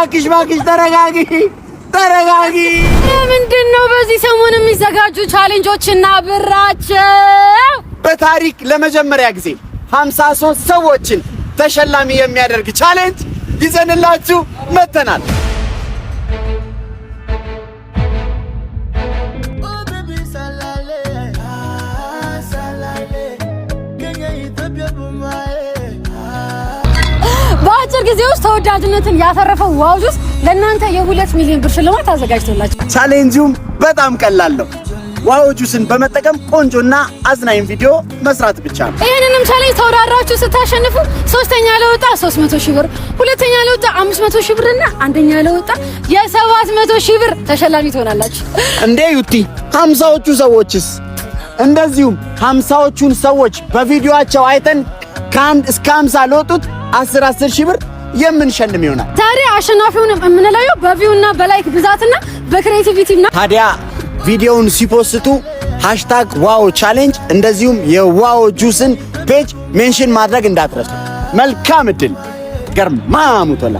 እባክሽ ተረጋጊ። ምንድነው በዚህ ሰሞን የሚዘጋጁ ቻሌንጆችና ብራቸው? በታሪክ ለመጀመሪያ ጊዜ 53 ሰዎችን ተሸላሚ የሚያደርግ ቻሌንጅ ይዘንላችሁ መተናል። በአጭር ጊዜ ውስጥ ተወዳጅነትን ያተረፈው ዋው ጁስ ለእናንተ የ2 ሚሊዮን ብር ሽልማት አዘጋጅቶላችሁ። ቻሌንጁም በጣም ቀላል ነው። ዋው ጁስን በመጠቀም ቆንጆና አዝናኝ ቪዲዮ መስራት ብቻ ነው። ይሄንንም ቻሌንጅ ተወዳድራችሁ ስታሸንፉ ሶስተኛ ለወጣ 300 ሺህ ብር፣ ሁለተኛ ለወጣ 500 ሺህ ብር እና አንደኛ ለወጣ የ700 ሺህ ብር ተሸላሚ ትሆናላችሁ። እንዴ ዩቲ 50ዎቹ ሰዎችስ? እንደዚሁም 50ዎቹን ሰዎች በቪዲዮአቸው አይተን ከ1 እስከ 50 ለወጡት 10 ሺህ ብር የምንሸልም ይሆናል። ታዲያ አሸናፊውን የምንለየው በቪውና በላይክ ብዛትና በክሬቲቪቲና ታዲያ ቪዲዮውን ሲፖስቱ #ዋው ቻሌንጅ እንደዚሁም የዋው ጁስን ፔጅ ሜንሽን ማድረግ እንዳትረሱ። መልካም እድል። ገርማ ሙቶላ